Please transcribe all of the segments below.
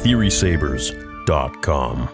theorysabers.com.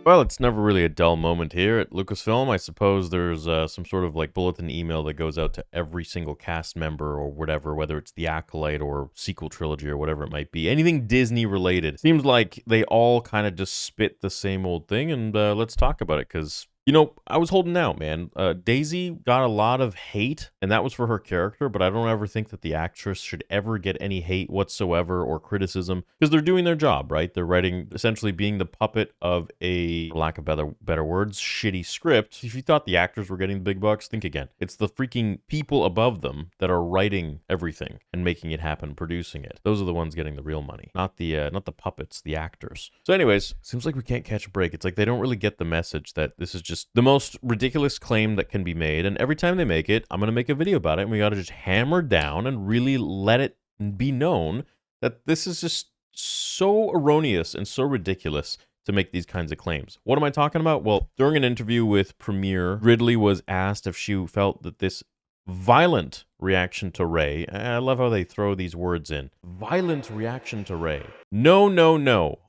Well, it's never really a dull moment here at Lucasfilm. I suppose there's some sort of like bulletin email that goes out to every single cast member or whatever, whether it's the Acolyte or sequel trilogy or whatever it might be. Anything Disney related. Seems like they all kind of just spit the same old thing, and let's talk about it, because you know, I was holding out, man. Daisy got a lot of hate, and that was for her character, but I don't ever think that the actress should ever get any hate whatsoever or criticism, because they're doing their job, right? They're writing, essentially being the puppet of a, for lack of better words, shitty script. If you thought the actors were getting the big bucks, think again. It's the freaking people above them that are writing everything and making it happen, producing it. Those are the ones getting the real money, not the puppets, the actors. So anyways, seems like we can't catch a break. It's like they don't really get the message that this is just the most ridiculous claim that can be made, and every time they make it, I'm going to make a video about it, and we got to just hammer down and really let it be known that this is just so erroneous and so ridiculous to make these kinds of claims. What am I talking about? Well, during an interview with Premiere, Ridley was asked if she felt that this violent reaction to Rey, I love how they throw these words in, violent reaction to Rey. No.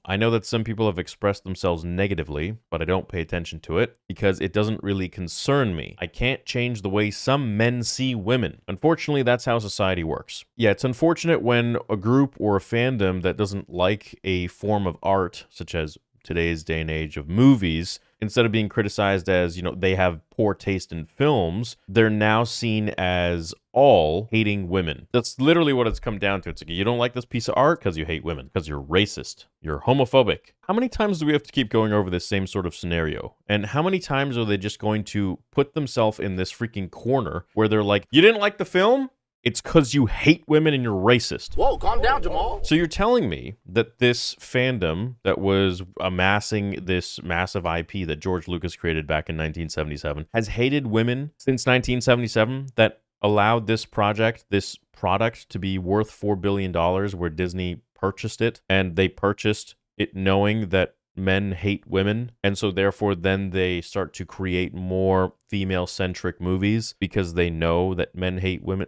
I know that some people have expressed themselves negatively, but I don't pay attention to it because it doesn't really concern me. I can't change the way some men see women. Unfortunately, that's how society works. Yeah, it's unfortunate when a group or a fandom that doesn't like a form of art, such as today's day and age of movies, instead of being criticized as, you know, they have poor taste in films, they're now seen as all hating women. That's literally what it's come down to. It's like, you don't like this piece of art because you hate women, because you're racist, you're homophobic. How many times do we have to keep going over this same sort of scenario? And how many times are they just going to put themselves in this freaking corner where they're like, you didn't like the film? It's because you hate women and you're racist. Whoa, calm down, Jamal. So you're telling me that this fandom that was amassing this massive IP that George Lucas created back in 1977 has hated women since 1977, that allowed this product to be worth $4 billion, where Disney purchased it, and they purchased it knowing that men hate women, and so therefore then they start to create more female-centric movies because they know that men hate women.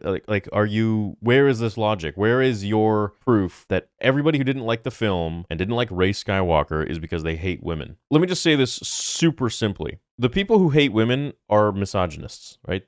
Where is this logic? Where is your proof that everybody who didn't like the film and didn't like Rey Skywalker is because they hate women? Let me just say this super simply. The people who hate women are misogynists, right?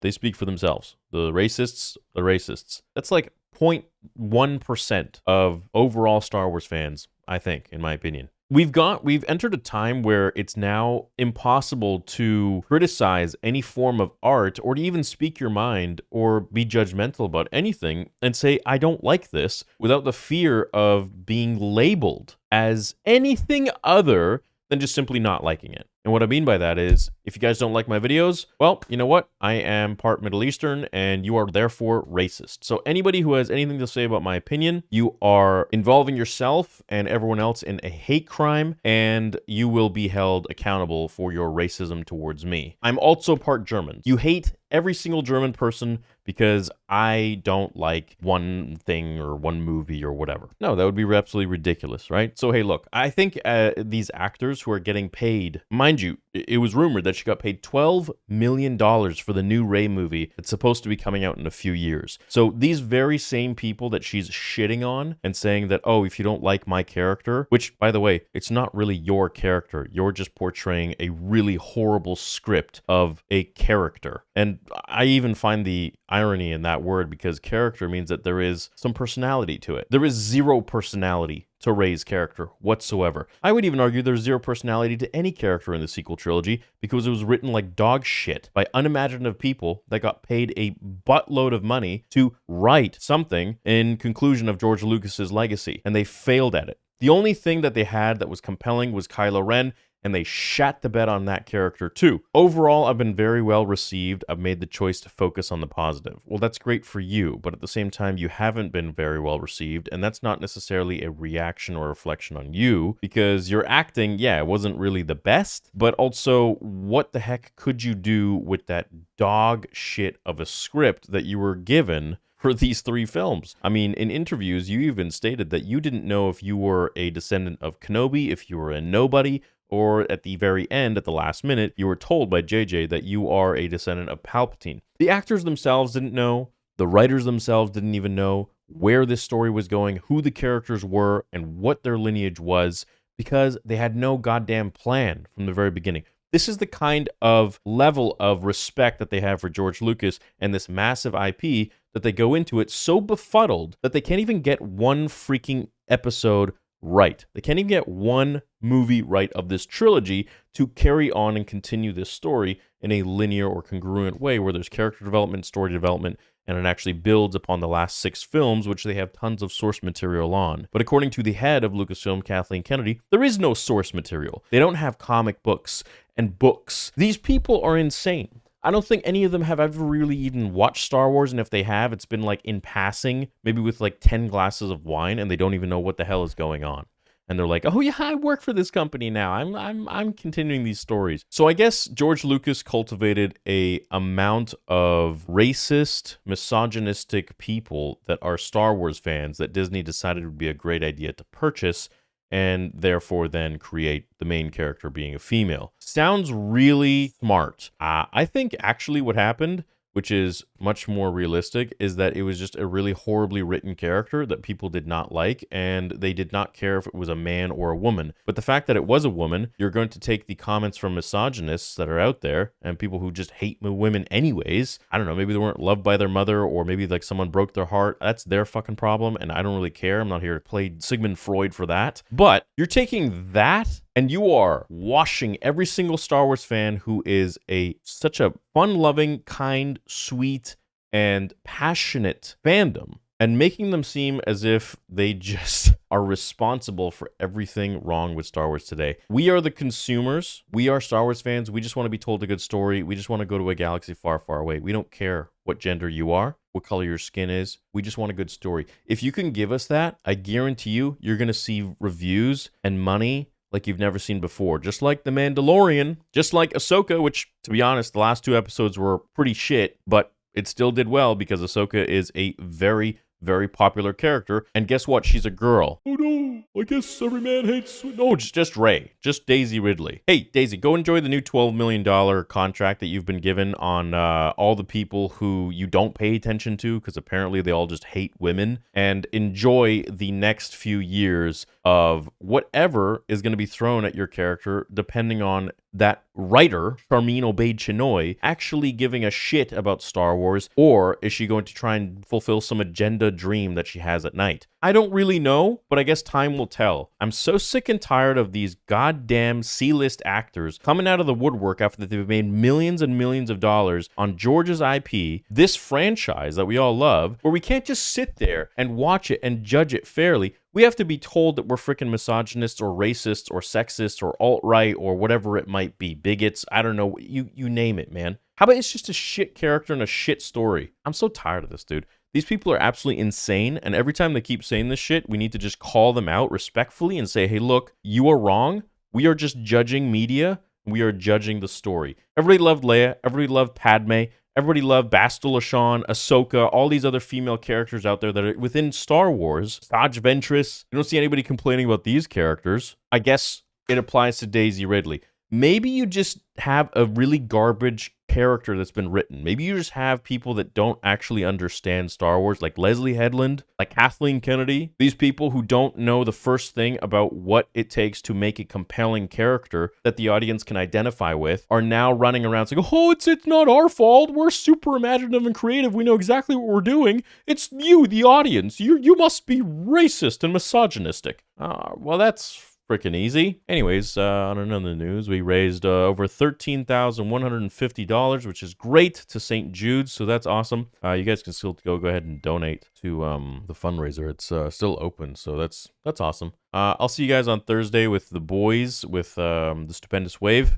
They speak for themselves. The racists. That's like 0.1% of overall Star Wars fans, I think, in my opinion. We've entered a time where it's now impossible to criticize any form of art or to even speak your mind or be judgmental about anything and say, I don't like this, without the fear of being labeled as anything other than just simply not liking it. And what I mean by that is, if you guys don't like my videos, well, you know what? I am part Middle Eastern, and you are therefore racist. So anybody who has anything to say about my opinion, you are involving yourself and everyone else in a hate crime, and you will be held accountable for your racism towards me. I'm also part German. You hate every single German person because I don't like one thing or one movie or whatever. No, that would be absolutely ridiculous, right? So, hey, look, I think these actors who are getting paid, mind you, it was rumored that she got paid $12 million for the new Rey movie that's supposed to be coming out in a few years. So these very same people that she's shitting on and saying that, oh, if you don't like my character, which, by the way, it's not really your character. You're just portraying a really horrible script of a character. And I even find the irony in that word, because character means that there is some personality to it. There is zero personality to Rey's character whatsoever. I would even argue there's zero personality to any character in the sequel trilogy, because it was written like dog shit by unimaginative people that got paid a buttload of money to write something in conclusion of George Lucas's legacy, and they failed at it. The only thing that they had that was compelling was Kylo Ren, and they shat the bed on that character too. Overall, I've been very well received. I've made the choice to focus on the positive. Well, that's great for you, but at the same time, you haven't been very well received, and that's not necessarily a reaction or reflection on you, because your acting, yeah, it wasn't really the best, but also, what the heck could you do with that dog shit of a script that you were given for these 3 films? I mean, in interviews, you even stated that you didn't know if you were a descendant of Kenobi, if you were a nobody, or at the very end, at the last minute, you were told by JJ that you are a descendant of Palpatine. The actors themselves didn't know. The writers themselves didn't even know. where this story was going, who the characters were, and what their lineage was, because they had no goddamn plan from the very beginning. This is the kind of level of respect that they have for George Lucas and this massive IP that they go into it so befuddled that they can't even get one freaking episode right. They can't even get one movie right of this trilogy to carry on and continue this story in a linear or congruent way where there's character development, story development, and it actually builds upon the last 6 films, which they have tons of source material on. But according to the head of Lucasfilm, Kathleen Kennedy, there is no source material. They don't have comic books and books. These people are insane. I don't think any of them have ever really even watched Star Wars, and if they have, it's been like in passing, maybe with like 10 glasses of wine, and they don't even know what the hell is going on. And they're like, oh yeah, I work for this company now. I'm continuing these stories. So I guess George Lucas cultivated a amount of racist, misogynistic people that are Star Wars fans that Disney decided would be a great idea to purchase, and therefore then create the main character being a female. Sounds really smart. I think actually what happened, which is much more realistic, is that it was just a really horribly written character that people did not like, and they did not care if it was a man or a woman. But the fact that it was a woman, you're going to take the comments from misogynists that are out there, and people who just hate women anyways. I don't know, maybe they weren't loved by their mother, or maybe like someone broke their heart. That's their fucking problem, and I don't really care. I'm not here to play Sigmund Freud for that. But you're taking that and you are washing every single Star Wars fan who is such a fun-loving, kind, sweet, and passionate fandom, and making them seem as if they just are responsible for everything wrong with Star Wars today. We are the consumers. We are Star Wars fans. We just want to be told a good story. We just want to go to a galaxy far, far away. We don't care what gender you are, what color your skin is. We just want a good story. If you can give us that, I guarantee you're going to see reviews and money like you've never seen before. Just like The Mandalorian, just like Ahsoka, which, to be honest, the last 2 episodes were pretty shit, but it still did well because Ahsoka is a very, very popular character. And guess what? She's a girl. Oh no, I guess every man hates... No, just Rey. Just Daisy Ridley. Hey, Daisy, go enjoy the new $12 million contract that you've been given on all the people who you don't pay attention to, because apparently they all just hate women. And enjoy the next few years of whatever is going to be thrown at your character, depending on that writer, Charmin Obaid-Chinoy, actually giving a shit about Star Wars, or is she going to try and fulfill some agenda dream that she has at night? I don't really know, but I guess time will tell. I'm so sick and tired of these goddamn C-list actors coming out of the woodwork after they've made millions and millions of dollars on George's IP, this franchise that we all love, where we can't just sit there and watch it and judge it fairly. We have to be told that we're freaking misogynists or racists or sexist or alt-right or whatever it might be. Bigots, I don't know. You name it, man. How about it's just a shit character and a shit story? I'm so tired of this, dude. These people are absolutely insane, and every time they keep saying this shit, we need to just call them out respectfully and say, hey, look, you are wrong. We are just judging media. We are judging the story. Everybody loved Leia. Everybody loved Padme. Everybody loved Bastila Shan, Ahsoka, all these other female characters out there that are within Star Wars. Dodge Ventress. You don't see anybody complaining about these characters. I guess it applies to Daisy Ridley. Maybe you just have a really garbage character that's been written. Maybe you just have people that don't actually understand Star Wars, like Leslie Headland, like Kathleen Kennedy. These people who don't know the first thing about what it takes to make a compelling character that the audience can identify with are now running around saying, oh, it's not our fault. We're super imaginative and creative. We know exactly what we're doing. It's you, the audience. You must be racist and misogynistic. Well, that's freaking easy. Anyways, on another news, we raised over $13,150, which is great, to St. Jude's, so that's awesome. You guys can still go ahead and donate to the fundraiser. It's still open, so that's awesome. I'll see you guys on Thursday with the boys, with the Stupendous Wave,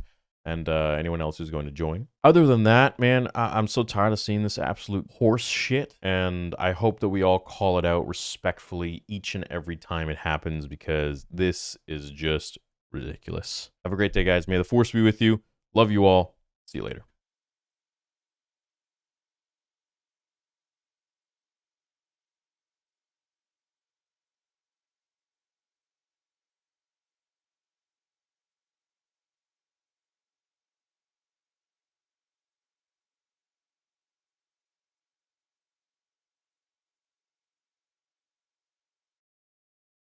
and anyone else who's going to join. Other than that, man, I'm so tired of seeing this absolute horse shit, and I hope that we all call it out respectfully each and every time it happens, because this is just ridiculous. Have a great day, guys. May the force be with you. Love you all. See you later.